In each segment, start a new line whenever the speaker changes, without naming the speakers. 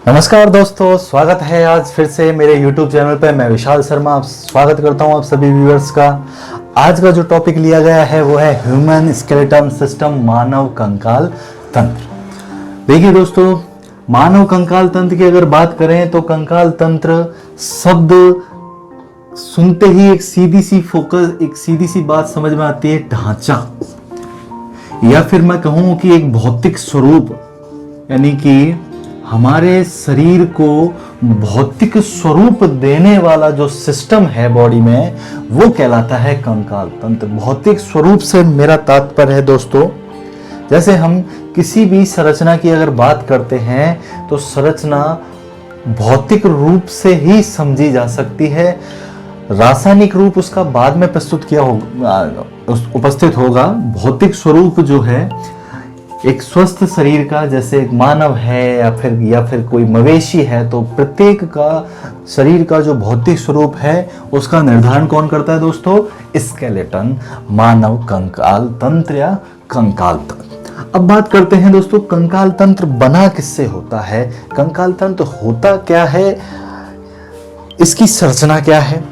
नमस्कार दोस्तों, स्वागत है आज फिर से मेरे YouTube चैनल पे। मैं विशाल शर्मा आप स्वागत करता हूं आप सभी व्यूअर्स का। आज का जो टॉपिक लिया गया है वो है ह्यूमन स्केलेटन सिस्टम, मानव कंकाल तंत्र। देखिए दोस्तों, मानव कंकाल तंत्र की अगर बात करें तो कंकाल तंत्र शब्द सुनते ही एक सीधी सी बात समझ में आती है, ढांचा, या फिर मैं कहूं कि एक भौतिक स्वरूप, यानी कि हमारे शरीर को भौतिक स्वरूप देने वाला जो सिस्टम है बॉडी में, वो कहलाता है कंकाल तंत्र। भौतिक स्वरूप से मेरा तात्पर्य है दोस्तों, जैसे हम किसी भी संरचना की अगर बात करते हैं तो संरचना भौतिक रूप से ही समझी जा सकती है। रासायनिक रूप उसका बाद में उपस्थित होगा। भौतिक स्वरूप जो है एक स्वस्थ शरीर का, जैसे एक मानव है या फिर कोई मवेशी है, तो प्रत्येक का शरीर का जो भौतिक स्वरूप है उसका निर्धारण कौन करता है दोस्तों? स्केलेटन, मानव कंकाल तंत्र या कंकाल तंत्र। अब बात करते हैं दोस्तों, कंकाल तंत्र बना किससे होता है, कंकाल तंत्र होता क्या है, इसकी संरचना क्या है।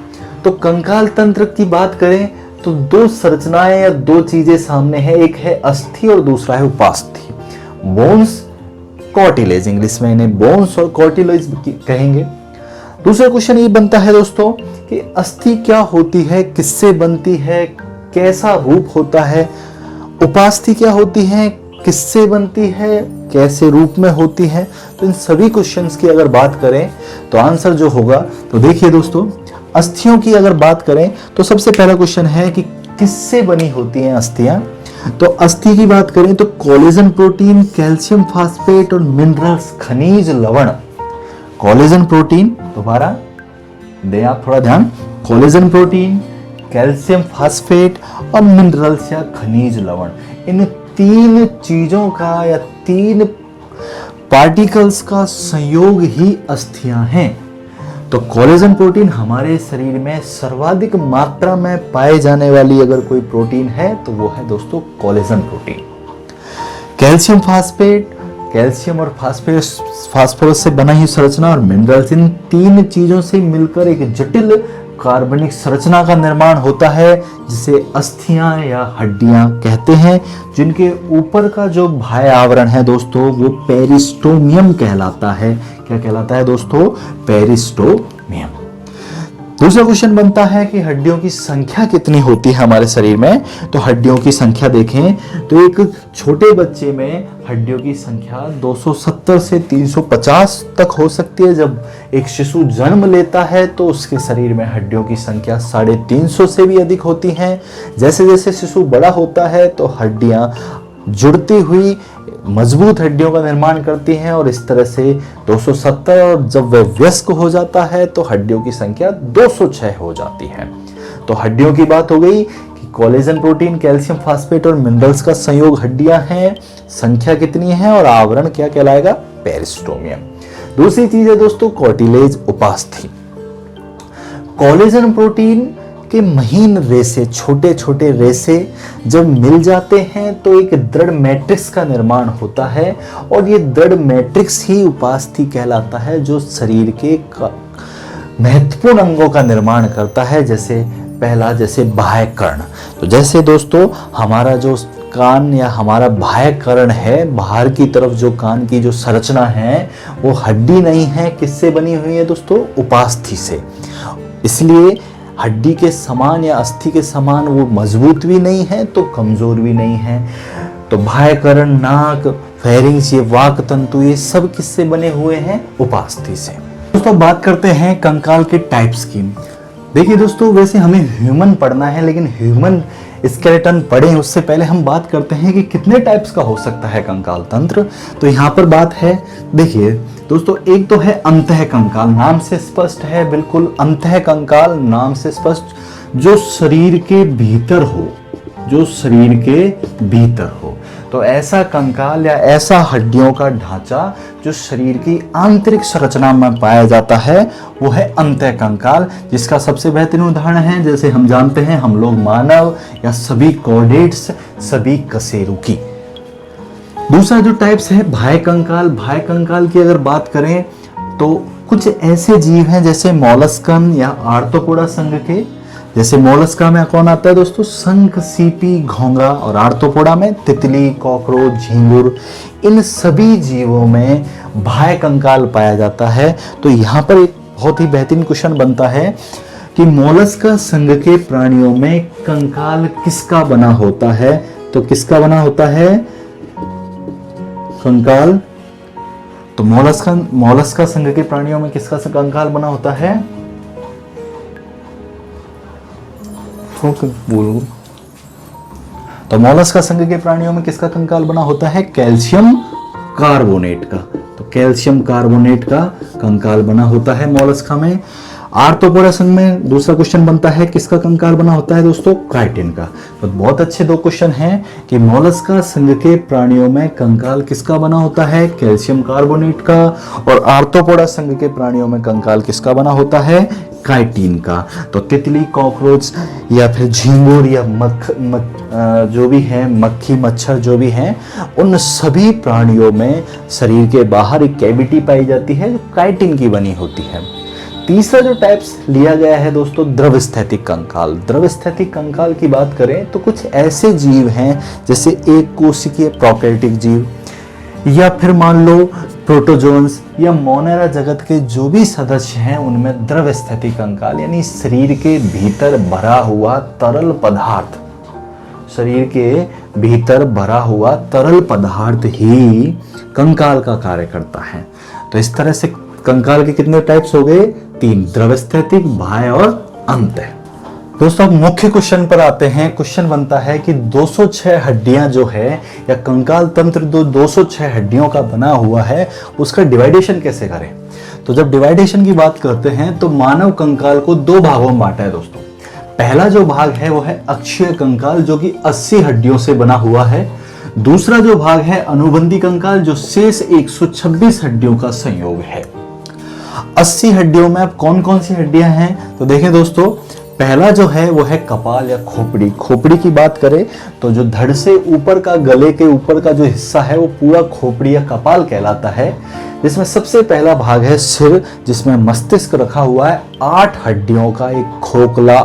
तो कंकाल तंत्र की बात करें तो दो संरचनाएं या दो चीजें सामने हैं, एक है अस्थि और दूसरा है उपास्थि। बोन्स, कॉर्टिलेज, इंग्लिश में इन्हें बोन्स और कॉर्टिलेज कहेंगे। दूसरा क्वेश्चन ये बनता है दोस्तों कि अस्थि क्या होती है, किससे बनती है, कैसा रूप होता है। उपास्थि क्या होती है, किससे बनती है, कैसे रूप में होती है। तो इन सभी क्वेश्चंस की अगर बात करें तो आंसर जो होगा, तो देखिए दोस्तों, अस्थियों की अगर बात करें तो सबसे पहला क्वेश्चन है कि किससे बनी होती हैं अस्थियां। तो अस्थि की बात करें तो कोलेजन प्रोटीन, कैल्शियम फास्फेट और मिनरल्स, खनिज लवण। कोलेजन प्रोटीन, दोबारा दें आप थोड़ा ध्यान, कोलेजन प्रोटीन, कैल्शियम फास्फेट और मिनरल्स या खनिज लवण, इन तीन चीजों का या तीन पार्टिकल्स का संयोग ही अस्थियां हैं। तो कोलेजन प्रोटीन हमारे शरीर में सर्वाधिक मात्रा में पाए जाने वाली अगर कोई प्रोटीन है तो वो है दोस्तों collagen protein. Calcium phosphate, calcium और फास्फोरस से बना ही संरचना और मिनरल्स, इन तीन चीजों से मिलकर एक जटिल कार्बनिक संरचना का निर्माण होता है, जिसे अस्थियां या हड्डियां कहते हैं, जिनके ऊपर का जो बाह्य आवरण है दोस्तों वो पेरिस्टोमियम कहलाता है। क्या कहलाता है दोस्तों? पेरिस्टोमियम। दूसरा क्वेश्चन बनता है कि हड्डियों की संख्या कितनी होती है हमारे शरीर में। तो हड्डियों की संख्या देखें तो एक छोटे बच्चे में हड्डियों की संख्या 270 से 350 तक हो सकती है। जब एक शिशु जन्म लेता है तो उसके शरीर में हड्डियों की संख्या 350 से भी अधिक होती हैं। जैसे जैसे शिशु बड़ा होता है तो हड्डियां जुड़ती हुई मजबूत हड्डियों का निर्माण करती हैं और इस तरह से 270, और जब वह वयस्क हो जाता है तो हड्डियों की संख्या 206 हो जाती है। तो हड्डियों की बात हो गई कि कोलेजन प्रोटीन, कैल्शियम फास्फेट और मिनरल्स का संयोग हड्डियां हैं, संख्या कितनी है, और आवरण क्या कहलाएगा? पेरिस्टोमियम। दूसरी चीज है दोस्तों कार्टिलेज, उपास्थि। कोलेजन प्रोटीन के महीन रेसे, छोटे छोटे रेसे जब मिल जाते हैं तो एक दृढ़ मैट्रिक्स का निर्माण होता है, और ये दृढ़ मैट्रिक्स ही उपास्थि कहलाता है, जो शरीर के महत्वपूर्ण अंगों का निर्माण करता है। जैसे पहला, जैसे बाह्य कर्ण। तो जैसे दोस्तों हमारा जो कान या हमारा बाह्य कर्ण है, बाहर की तरफ जो कान की जो संरचना है वो हड्डी नहीं है, किससे बनी हुई है दोस्तों? उपास्थि से। इसलिए हड्डी के समान या अस्थि के समान वो मजबूत भी नहीं है तो कमजोर भी नहीं है। तो बाह्य कर्ण, नाक, फेरिंग्स, ये वाक तंतु, ये सब किससे बने हुए हैं? उपास्थि से। दोस्तों बात करते हैं कंकाल के टाइप्स की। देखिए दोस्तों, वैसे हमें ह्यूमन पढ़ना है, लेकिन ह्यूमन स्केलेटन पढ़ें उससे पहले हम बात करते हैं कि कितने टाइप्स का हो सकता है कंकाल तंत्र। तो यहाँ पर बात है, देखिए दोस्तों, एक तो है अंतः कंकाल, नाम से स्पष्ट है बिल्कुल, अंतः कंकाल नाम से स्पष्ट, जो शरीर के भीतर हो, जो शरीर के भीतर हो। तो ऐसा कंकाल या ऐसा हड्डियों का ढांचा जो शरीर की आंतरिक संरचना में पाया जाता है वो है अंतः कंकाल, जिसका सबसे बेहतरीन उदाहरण है, जैसे हम जानते हैं हम लोग मानव या सभी कॉर्डेट्स, सभी कशेरुकी। दूसरा जो टाइप्स है बाह्य कंकाल। बाह्य कंकाल की अगर बात करें, तो कुछ ऐसे जीव हैं जैसे मॉलस्कन या आर्थ्रोपोडा संघ के, जैसे मोलस्का में कौन आता है दोस्तों, शंख, सीपी, घोंगा, और आर्थ्रोपोडा में तितली, कॉकरोच, झींगुर, इन सभी जीवों में बाह्य कंकाल पाया जाता है। तो यहाँ पर एक बहुत ही बेहतरीन क्वेश्चन बनता है कि मोलस्का संघ के प्राणियों में कंकाल किसका बना होता है। तो किसका बना होता है कंकाल, तो मोलस्का संघ के प्राणियों में किसका कंकाल बना होता है, तो मोलस्का संघ के प्राणियों में किसका कंकाल बना होता है, कैल्शियम कार्बोनेट का। तो कैल्शियम कार्बोनेट का कंकाल बना होता है मोलस्का में। आर्थ्रोपोडा संघ में दूसरा क्वेश्चन बनता है किसका कंकाल बना होता है दोस्तों, काइटिन का। तो बहुत अच्छे दो क्वेश्चन हैं कि मोलस्का संघ के प्राणियों में कंकाल किसका बना होता है, कैल्शियम कार्बोनेट का, और आर्थ्रोपोडा संघ के प्राणियों में कंकाल किसका बना होता है, काइटिन का। तो तितली, कॉकरोच या फिर झींगुर या जो भी है, मक्खी, मच्छर जो भी हैं, उन सभी प्राणियों में शरीर के बाहर एक कैविटी पाई जाती है जो काइटिन की बनी होती है। तीसरा जो टाइप्स लिया गया है दोस्तों, द्रव स्थैतिक कंकाल। द्रव स्थैतिक कंकाल की बात करें तो कुछ ऐसे जीव हैं जैसे एक कोशिकीय प्रोकैरियोटिक जीव, या फिर मान लो प्रोटोजोन्स या मोनेरा जगत के जो भी सदस्य हैं उनमें द्रव स्थैतिक कंकाल यानी शरीर के भीतर भरा हुआ तरल पदार्थ, शरीर के भीतर भरा हुआ तरल पदार्थ ही कंकाल का कार्य करता है। तो इस तरह से कंकाल के कितने टाइप्स हो गए, 3, द्रव स्थैतिक, बाह्य और अंत है। दोस्तों अब मुख्य क्वेश्चन पर आते हैं। क्वेश्चन बनता है कि 206 हड्डियां जो है या कंकाल तंत्र 206 हड्डियों का बना हुआ है, उसका डिवाइडेशन कैसे करें। तो जब डिवाइडेशन की बात करते हैं तो मानव कंकाल को 2 भागों में बांटा है दोस्तों। पहला जो भाग है वो है अक्षीय कंकाल जो कि 80 हड्डियों से बना हुआ है। दूसरा जो भाग है अनुबंधी कंकाल जो शेष 126 हड्डियों का संयोग है। 80 हड्डियों में अब कौन कौन सी हड्डियां हैं, तो देखें दोस्तों, पहला जो है वो है कपाल या खोपड़ी। खोपड़ी की बात करें तो जो धड़ से ऊपर का, गले के ऊपर का जो हिस्सा है वो पूरा खोपड़ी या कपाल कहलाता है, जिसमें सबसे पहला भाग है सिर, जिसमें मस्तिष्क रखा हुआ है। 8 हड्डियों का एक खोखला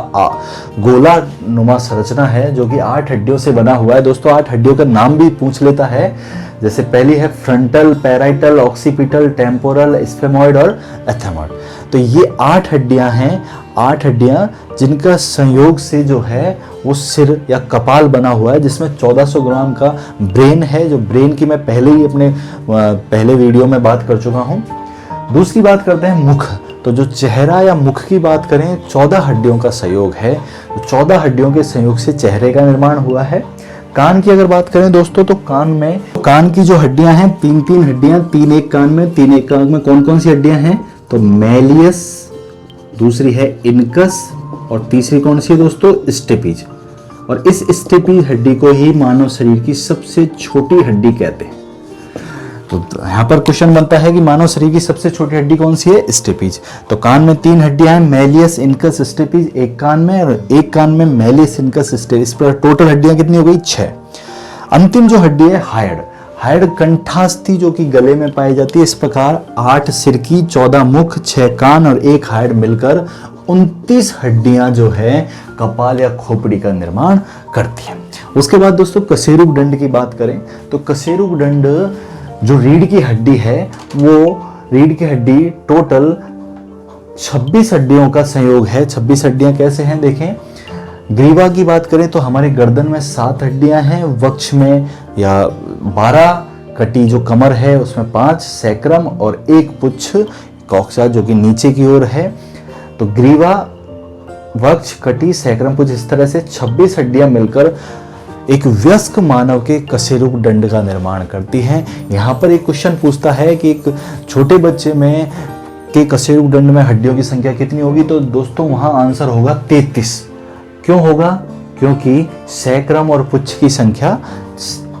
गोला नुमा संरचना है जो कि 8 हड्डियों से बना हुआ है। दोस्तों 8 हड्डियों का नाम भी पूछ लेता है, जैसे पहली है फ्रंटल, पैराइटल, ऑक्सीपिटल, टेम्पोरल, स्फेमॉइड और एथेमॉइड। तो ये 8 हड्डियां हैं, 8 हड्डियां जिनका संयोग से जो है वो सिर या कपाल बना हुआ है, जिसमें 1400 ग्राम का ब्रेन है, जो ब्रेन की मैं पहले ही अपने पहले वीडियो में बात कर चुका हूं। दूसरी बात करते हैं मुख। तो जो चेहरा या मुख की बात करें 14 हड्डियों का संयोग है, 14 हड्डियों के संयोग से चेहरे का निर्माण हुआ है। कान की अगर बात करें दोस्तों तो कान की जो हड्डियां हैं 3 हड्डियां, 3 एक कान में, 3 एक कान में कौन कौन सी हड्डियां हैं, तो मैलियस, दूसरी है इनकस, और तीसरी कौन सी है दोस्तों, स्टेपीज। और इस स्टेपीज हड्डी को ही मानव शरीर की सबसे छोटी हड्डी कहते हैं। तो यहाँ पर क्वेश्चन बनता है कि मानव शरीर की सबसे छोटी हड्डी कौन सी है, स्टेपीज। तो कान में 3 हड्डियां हैं, मैलियस, इनकस, स्टेपीज एक कान में, और एक कान में मैलियस, इनकस, स्टेपीज। इस पर टोटल हड्डियां कितनी हो गई, 6। अंतिम जो हड्डी है हाइड कंठास्थी जो कि गले में पाई जाती है। इस प्रकार 8 सिर की, 14 मुख, 6 कान और 1 हाइड मिलकर 29 हड्डियां जो है कपाल या खोपड़ी का निर्माण करती है। उसके बाद दोस्तों कशेरुक दंड की बात करें तो कशेरुक दंड जो रीढ़ की हड्डी है, वो रीढ़ की हड्डी टोटल 26 हड्डियों का संयोग है। 26 हड्डियां कैसे हैं देखें। ग्रीवा की बात करें तो हमारे गर्दन में 7 हड्डियां हैं, वक्ष में या 12, कटी जो कमर है उसमें 5, सैक्रम और 1 पुच्छ कॉक्सा जो कि नीचे की ओर है। तो ग्रीवा, वक्ष, कटी, सैक्रम, पुच्छ, इस तरह से 26 हड्डियां मिलकर एक वयस्क मानव के कशेरुक दंड का निर्माण करती हैं। यहाँ पर एक क्वेश्चन पूछता है कि एक छोटे बच्चे में के कशेरुक दंड में हड्डियों की संख्या कितनी होगी, तो दोस्तों वहाँ आंसर होगा 33। क्यों होगा, क्योंकि सैक्रम और पुच्छ की संख्या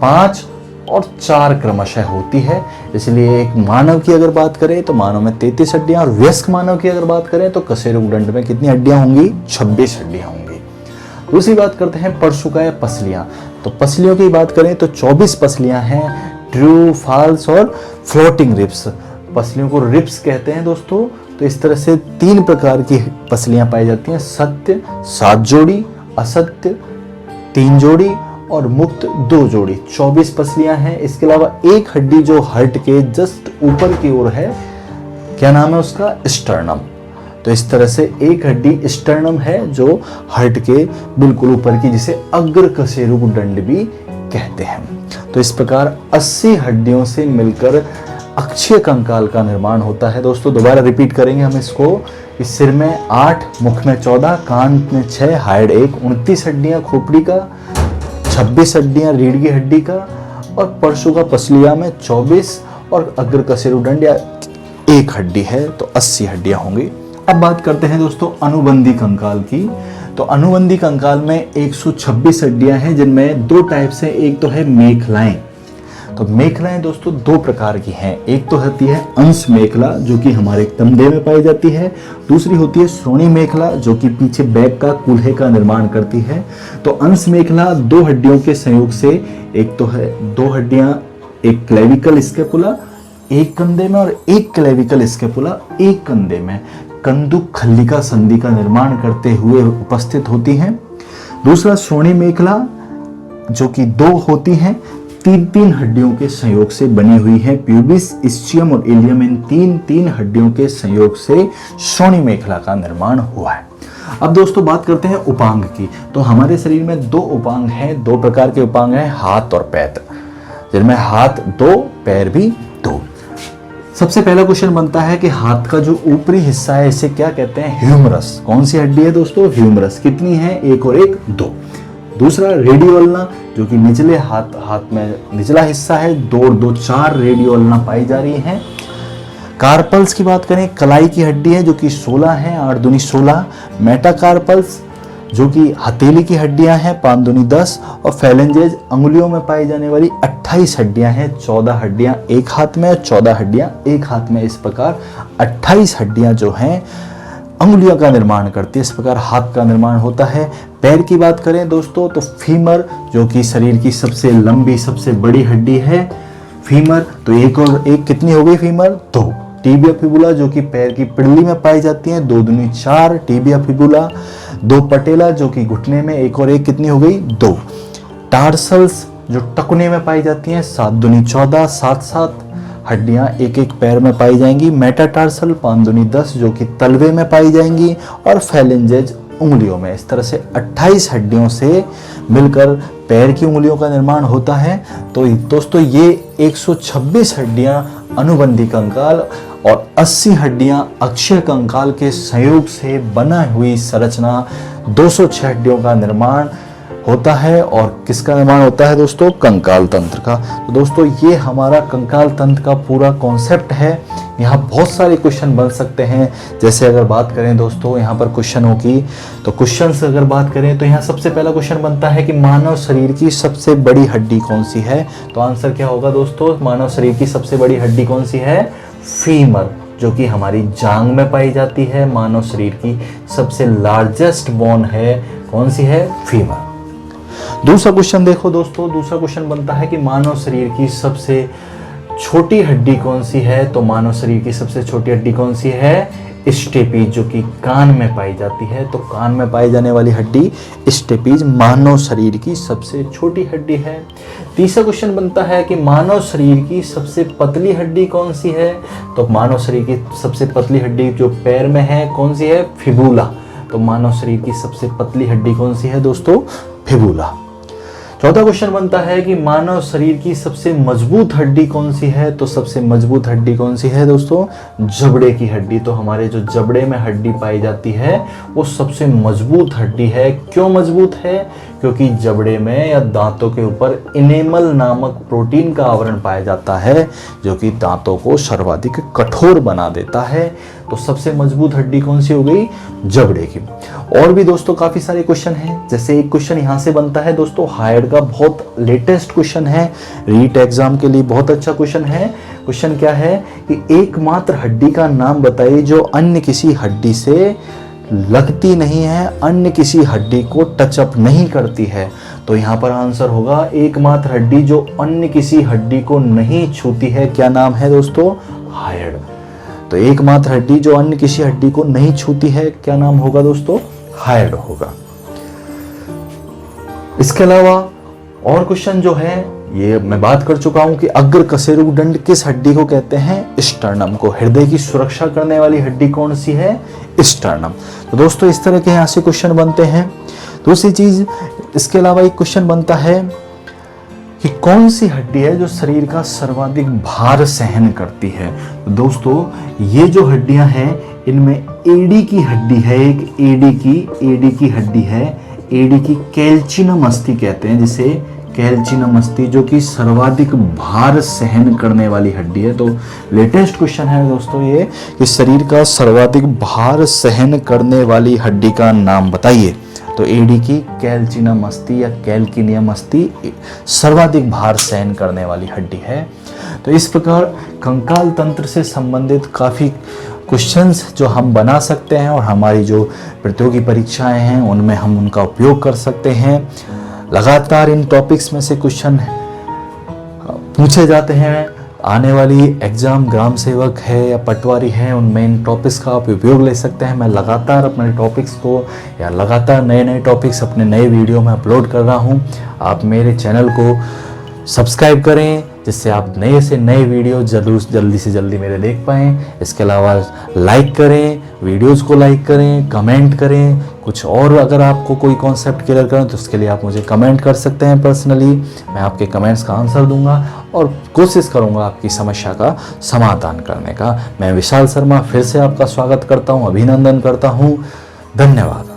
5 और 4 क्रमशः होती है। इसलिए एक मानव की अगर बात करें तो मानव में 33 हड्डियां, और वयस्क मानव की अगर बात करें तो कशेरुक दंड में कितनी हड्डियां होंगी, 26 हड्डियां होंगी। दूसरी बात करते हैं परशुका या पसलियां। तो पसलियों की बात करें तो 24 पसलियां हैं, ट्रू, फॉल्स और फ्लोटिंग रिब्स। पसलियों को रिब्स कहते हैं दोस्तों। तो इस तरह से 3 प्रकार की पसलियां पाई जाती हैं, सत्य 7 जोड़ी, असत्य 3 जोड़ी और मुक्त 2 जोड़ी, 24 पसलियां हैं। इसके अलावा एक हड्डी जो हार्ट के जस्ट ऊपर की ओर है, क्या नाम है उसका, स्टर्नम। तो इस तरह से एक हड्डी स्टर्नम है जो हार्ट के बिल्कुल ऊपर की, जिसे अग्रकशेरुकदंड भी कहते हैं। तो इस प्रकार 80 हड्डियों से मिलकर अक्षीय कंकाल का निर्माण होता है दोस्तों। दोबारा रिपीट करेंगे हम इसको। इस सिर में 8, मुख में 14, कान में 6, हाइड 1, 29 हड्डियां खोपड़ी का, 26 हड्डियां रीढ़ की हड्डी का और परशु का पसलिया में 24 और अग्रकशेरुकदंड या एक हड्डी है, तो 80 हड्डियां होंगी। अब बात करते हैं दोस्तों अनुबंधी कंकाल की। तो अनुबंधी कंकाल में 126 हड्डियां हैं, जिनमें 2 टाइप्स हैं। एक तो है मेखलाएं। तो मेखलाएं दोस्तों 2 प्रकार की हैं। एक तो होती है अंश मेखला जो कि हमारे कंधे में पाई जाती है, दूसरी होती है श्रोणि मेखला जो कि पीछे बैक का कूल्हे का निर्माण करती है। तो अंश मेखला 2 हड्डियों के संयोग से, एक तो है 2 हड्डियां, एक क्लेविकल स्कैपुला एक कंधे में और एक क्लेविकल स्कैपुला एक कंधे में कंदुक खल्लिका संधि का निर्माण करते हुए उपस्थित होती हैं। दूसरा श्रोणि मेखला जो कि 2 होती हैं, 3 हड्डियों के संयोग से बनी हुई है। प्यूबिस, इस्चियम और इलियम, इन 3 हड्डियों के संयोग से श्रोणि मेखला का निर्माण हुआ है। अब दोस्तों बात करते हैं उपांग की। तो हमारे शरीर में 2 उपांग हैं, 2 प्रकार के उपांग हैं, हाथ और पैर, जिनमें हाथ 2, पैर भी 2। सबसे पहला क्वेश्चन बनता है कि हाथ का जो ऊपरी हिस्सा है इसे क्या कहते हैं, ह्यूमरस। कौन सी हड्डी है दोस्तों, ह्यूमरस। कितनी है, 1 और 1 2। दूसरा रेडियोल्ना जो कि निचले हाथ में निचला हिस्सा है, 2 और 2 4 रेडियोल्ना पाई जा रही हैं। कार्पल्स की बात करें, कलाई की हड्डी है जो कि 16 है, 8 दूनी 16। मेटाकार्पल्स जो कि हथेली की हड्डियां हैं, 5 दूनी 10। और फैलेंजेज अंगुलियों में पाई जाने वाली 28 हड्डियां हैं, 14 हड्डियां एक हाथ में और 14 हड्डियां एक हाथ में। इस प्रकार 28 हड्डियां जो हैं अंगुलियों का निर्माण करती है। इस प्रकार हाथ का निर्माण होता है। पैर की बात करें दोस्तों तो फीमर जो कि शरीर की सबसे लंबी सबसे बड़ी हड्डी है, फीमर। तो 1 और 1 कितनी हो गई, फीमर 2। टीबिया फिबुला जो कि पैर की पिड़ली में पाई जाती है, 2 दूनी 4 टीबिया फिबुला। 2 पटेला जो कि घुटने में, 1 और 1 कितनी हो गई, 2। टार्सल्स जो टखने में पाई जाती हैं, 7 दूनी 14, 7 हड्डियां एक एक पैर में पाई जाएंगी। मेटाटार्सल 5 दूनी 10 जो कि तलवे में पाई जाएंगी और फैलेंजेज उंगलियों में। इस तरह से 28 हड्डियों से मिलकर पैर की उंगलियों का निर्माण होता है। तो दोस्तों ये 126 हड्डियां अनुबंधी कंकाल और 80 हड्डियां अक्षीय कंकाल के संयोग से बना हुई संरचना 206 हड्डियों का निर्माण होता है। और किसका निर्माण होता है दोस्तों, कंकाल तंत्र का। तो दोस्तों ये हमारा कंकाल तंत्र का पूरा कॉन्सेप्ट है। यहाँ बहुत सारे क्वेश्चन बन सकते हैं। जैसे अगर बात करें दोस्तों यहाँ पर क्वेश्चनों की, तो क्वेश्चन अगर बात करें तो यहाँ सबसे पहला क्वेश्चन बनता है कि मानव शरीर की सबसे बड़ी हड्डी कौन सी है। तो आंसर क्या होगा दोस्तों, मानव शरीर की सबसे बड़ी हड्डी कौन सी है, फीमर, जो कि हमारी जांग में पाई जाती है। मानव शरीर की सबसे लार्जेस्ट बोन है, कौन सी है, फीमर। दूसरा क्वेश्चन देखो दोस्तों, दूसरा क्वेश्चन बनता है कि मानव शरीर की सबसे छोटी हड्डी कौन सी है। तो मानव शरीर की सबसे छोटी हड्डी कौन सी है, स्टेपीज, जो कि कान में पाई जाती है। तो कान में पाई जाने वाली हड्डी स्टेपीज मानव शरीर की सबसे छोटी हड्डी है। तीसरा क्वेश्चन बनता है कि मानव शरीर की सबसे पतली हड्डी कौन सी है। तो मानव शरीर की सबसे पतली हड्डी जो पैर में है कौन सी है, फिबुला। तो मानव शरीर की सबसे पतली हड्डी कौन सी है दोस्तों, फिबुला। चौथा क्वेश्चन बनता है कि मानव शरीर की सबसे मजबूत हड्डी कौन सी है। तो सबसे मजबूत हड्डी कौन सी है दोस्तों, जबड़े की हड्डी। तो हमारे जो जबड़े में हड्डी पाई जाती है वो सबसे मजबूत हड्डी है। क्यों मजबूत है, क्योंकि जबड़े में या दांतों के ऊपर इनेमल नामक प्रोटीन का आवरण पाया जाता है जो कि दांतों को सर्वाधिक कठोर बना देता है। तो सबसे मजबूत हड्डी कौन सी हो गई, जबड़े की। और भी दोस्तों काफी सारे क्वेश्चन हैं। जैसे एक क्वेश्चन यहाँ से बनता है दोस्तों, हाइड का बहुत लेटेस्ट क्वेश्चन है, रीट एग्जाम के लिए बहुत अच्छा क्वेश्चन है। क्वेश्चन क्या है कि एकमात्र हड्डी का नाम बताइए जो अन्य किसी हड्डी से लगती नहीं है, अन्य किसी हड्डी को टचअप नहीं करती है। तो यहाँ पर आंसर होगा एकमात्र हड्डी जो अन्य किसी हड्डी को नहीं छूती है, क्या नाम है दोस्तों, हायर्ड। तो एकमात्र हड्डी जो अन्य किसी हड्डी को नहीं छूती है, क्या नाम होगा दोस्तों? हायर्ड होगा। इसके अलावा और क्वेश्चन जो है, ये मैं बात कर चुका हूं कि अग्र कशेरुकदंड किस हड्डी को कहते हैं? स्टर्नम को। हृदय की सुरक्षा करने वाली हड्डी कौन सी है? स्टर्नम। तो दोस्तों इस तरह के यहां से क्वेश्चन बनते हैं। दूसरी चीज, इसके अलावा एक क्वेश्चन बनता है कि कौन सी हड्डी है जो शरीर का सर्वाधिक भार सहन करती है? तो दोस्तों ये जो हड्डियां हैं, इनमें एडी की हड्डी है, एक एडी की हड्डी है, एडी की कैल्चिनम अस्थि कहते हैं जिसे, कैल्चिनम अस्थि, जो कि सर्वाधिक भार सहन करने वाली हड्डी है। तो लेटेस्ट क्वेश्चन है दोस्तों ये कि शरीर का सर्वाधिक भार सहन करने वाली हड्डी का नाम बताइए। तो एडी की कैल्चिनम अस्थि या कैल्किनियम अस्थि सर्वाधिक भार सहन करने वाली हड्डी है। तो इस प्रकार कंकाल तंत्र से संबंधित काफ़ी क्वेश्चंस जो हम बना सकते हैं और हमारी जो प्रतियोगी परीक्षाएं हैं उनमें हम उनका उपयोग कर सकते हैं। लगातार इन टॉपिक्स में से क्वेश्चन पूछे जाते हैं। आने वाली एग्जाम ग्राम सेवक है या पटवारी है, उनमें इन टॉपिक्स का आप उपयोग ले सकते हैं। मैं लगातार अपने टॉपिक्स को या लगातार नए नए टॉपिक्स अपने नए वीडियो में अपलोड कर रहा हूं। आप मेरे चैनल को सब्सक्राइब करें जिससे आप नए से नए वीडियो जल्दी से जल्दी मेरे देख पाएँ। इसके अलावा लाइक करें, वीडियोस को लाइक करें, कमेंट करें। कुछ और अगर आपको कोई कॉन्सेप्ट क्लियर करें तो उसके लिए आप मुझे कमेंट कर सकते हैं पर्सनली। मैं आपके कमेंट्स का आंसर दूंगा और कोशिश करूंगा आपकी समस्या का समाधान करने का। मैं विशाल शर्मा फिर से आपका स्वागत करता हूं, अभिनंदन करता हूं। धन्यवाद।